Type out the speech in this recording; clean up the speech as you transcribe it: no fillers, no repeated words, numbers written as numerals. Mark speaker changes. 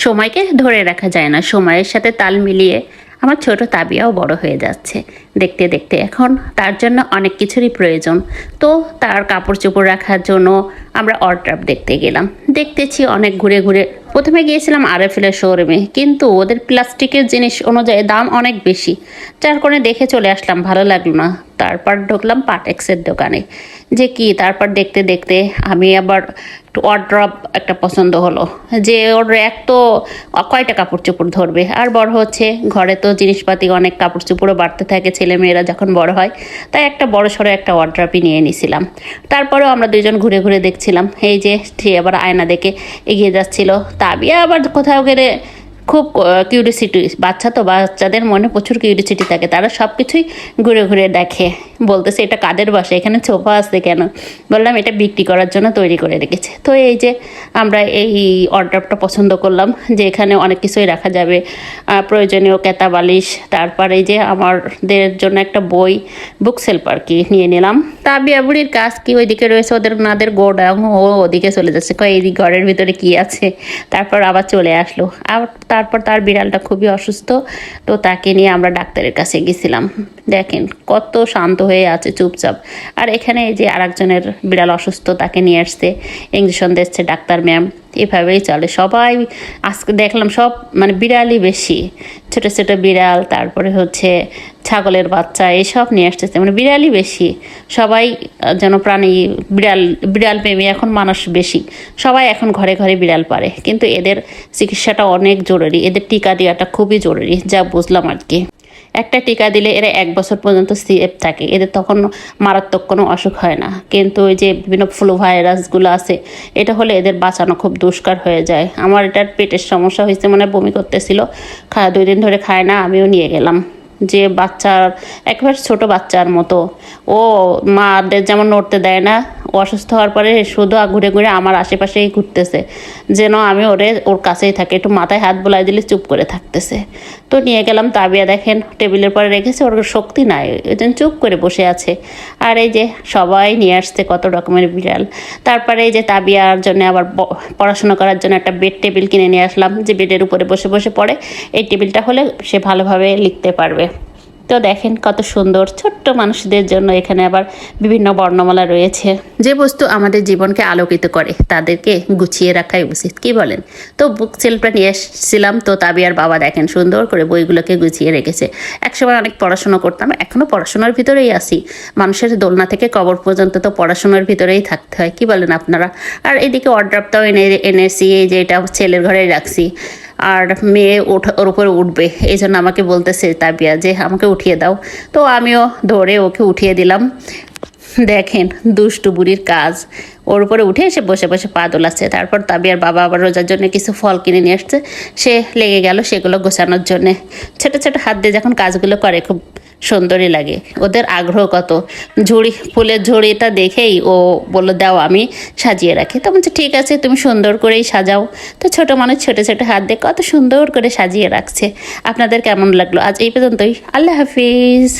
Speaker 1: সময়কে ধরে রাখা যায় না, সময়ের সাথে তাল মিলিয়ে আমার ছোট তাবিয়াও বড় হয়ে যাচ্ছে দেখতে দেখতে। এখন তার জন্য অনেক কিছুরই প্রয়োজন। তো তার কাপড় চোপড় রাখার জন্য আমরা ওয়ারড্রব দেখতে গেলাম। দেখতেছি অনেক ঘুরে ঘুরে। প্রথমে গিয়েছিলাম আরএফএলের শোরুমে, কিন্তু ওদের প্লাস্টিকের জিনিস অনুযায়ী দাম অনেক বেশি, যার কারণে দেখে চলে আসলাম, ভালো লাগলো না। তারপর ঢুকলাম পাটেক্সের দোকানে, যে কি তারপর দেখতে দেখতে আমি আবার ওয়ারড্রব একটা পছন্দ হলো, যে ওর এক তো কয়টা কাপড় চোপড় ধরবে, আর বড় হচ্ছে ঘরে তো জিনিসপাতি অনেক কাপড় চোপড়ও বাড়তে থাকে ছেলে মেয়েরা যখন বড় হয়, তাই একটা বড় সড়ো একটা ওয়ারড্রবই নিয়ে নিয়েছিলাম। তারপরেও আমরা দুজন ঘুরে ঘুরে দেখছিলাম। এই যে সে আবার আয়না দেখে এগিয়ে যাচ্ছিল, তাবিয়া আবার কোথাও গেলে খুব কিউরিসিটি, বাচ্চা তো, বাচ্চাদের মনে প্রচুর কিউরিসিটি থাকে, তারা সব কিছুই ঘুরে ঘুরে দেখে। বলতেছে এটা কাদের বাসা, এখানে সোফা আছে কেন? বললাম এটা বিক্রি করার জন্য তৈরি করে রেখেছে। তো এই যে আমরা এই ওয়ারড্রবটা পছন্দ করলাম, যে এখানে অনেক কিছুই রাখা যাবে, প্রয়োজনীয় কেতা বালিশ, তারপরে এই যে আমাদের জন্য একটা বই, বুক সেলফ আর কি নিয়ে নিলাম। তাবিয়া বুড়ির কাজ কি ওইদিকে রয়েছে, ওনাদের গোডাউন, ও ওদিকে চলে যাচ্ছে, এই ঘরের ভিতরে কি আছে। তারপর আবার চলে আসলো। তারপর তার বিড়ালটা খুবই অসুস্থ, তো তাকে নিয়ে আমরা ডাক্তারের কাছে গেছিলাম। দেখেন কত শান্ত হয়ে আছে, চুপচাপ। আর এখানে এই যে আরেকজনের বিড়াল অসুস্থ, তাকে নিয়ে আসছে, ইঞ্জেকশন দিচ্ছে ডাক্তার ম্যাম। এভাবেই চলে সবাই। আজকে দেখলাম সব মানে বিড়ালই বেশি, ছোট ছোট বিড়াল, তারপরে হচ্ছে ছাগলের বাচ্চা, এসব নিয়ে আসতেছে, মানে বিড়ালই বেশি। সবাই যেন প্রাণী, বিড়াল প্রেমী এখন মানুষ বেশি, সবাই এখন ঘরে ঘরে বিড়াল পারে। কিন্তু এদের চিকিৎসাটা অনেক জরুরি, এদের টিকা দেওয়াটা খুবই জরুরি, যা বুঝলাম আর কি। একটা টিকা দিলে এরা 1 বছর পর্যন্ত সেফ থাকে, এদের তখন মারাত্মক কোনো অসুখ হয় না। কিন্তু ওই যে বিভিন্ন ফ্লু ভাইরাসগুলো আছে, এটা হলে এদের বাঁচানো খুব দুষ্কার হয়ে যায়। আমার এটার পেটের সমস্যা হয়েছে, মানে বমি করতেছিল, 2 দিন ধরে খায় না, আমিও নিয়ে গেলাম। যে বাচ্চার একেবারে ছোট বাচ্চার মতো, ও মাদের যেমন নড়তে দেয় না, ও অসুস্থ হওয়ার পরে শুধু ঘুরে ঘুরে আমার আশেপাশেই ঘুরতেছে, যেন আমি ওর কাছেই থাকি, একটু মাথায় হাত বোলাই দিলে চুপ করে থাকতেছে। তো নিয়ে গেলাম। তাবিয়া দেখেন টেবিলের পরে রেখেছে, ওর শক্তি নাই, ওই জন্য চুপ করে বসে আছে। আর এই যে সবাই নিয়ে আসছে কত রকমের বিড়াল। তারপরে এই যে তাবিয়ার জন্য আবার পড়াশোনা করার জন্য একটা বেড টেবিল কিনে নিয়ে আসলাম, যে বেডের উপরে বসে বসে পড়ে। এই টেবিলটা হলে সে ভালোভাবে লিখতে পারবে। তো দেখেন কত সুন্দর, ছোট্ট মানুষদের জন্য এখানে আবার বিভিন্ন বর্ণমালা রয়েছে। যে বস্তু আমাদের জীবনকে আলোকিত করে তাদেরকে গুছিয়ে রাখাই উচিত, কি বলেন? তো বুক সেলফটা নিয়ে এসেছিলাম। তো তাবিয়ার বাবা দেখেন সুন্দর করে বইগুলোকে গুছিয়ে রেখেছে। একসময় অনেক পড়াশোনা করতাম, এখনও পড়াশোনার ভিতরেই আছি। মানুষের দোলনা থেকে কবর পর্যন্ত তো পড়াশোনার ভিতরেই থাকতে হয়, কি বলেন আপনারা? আর এদিকে ওয়ারড্রবটাও এনেছি, এই যে এটা ছেলের ঘরেই রাখছি। আর মেয়ে ওর উপরে উঠবে, এই জন্য আমাকে বলতেছে তাবিয়া যে আমাকে উঠিয়ে দাও। তো আমিও ধরে ওকে উঠিয়ে দিলাম। দেখেন দুষ্টু বুড়ির কাজ, ওর উপরে উঠে এসে বসে বসে পা দোলাচ্ছে। তারপর তাবিয়ার বাবা আবার রোজার জন্য কিছু ফল কিনে নিয়ে আসছে, সে লেগে গেল সেগুলো গোছানোর জন্যে। ছোটো ছোটো হাত দিয়ে যখন কাজগুলো করে খুব সুন্দরই লাগে, ওদের আগ্রহ কত। ফুলের ঝুড়িটা দেখেই ও বললো দাও আমি সাজিয়ে রাখি। তো বলছে ঠিক আছে, তুমি সুন্দর করেই সাজাও। তো ছোটো মানুষ ছোটো ছোটো হাত দিয়ে কত সুন্দর করে সাজিয়ে রাখছে। আপনাদের কেমন লাগলো? আজ এই পর্যন্তই, আল্লাহ হাফিজ।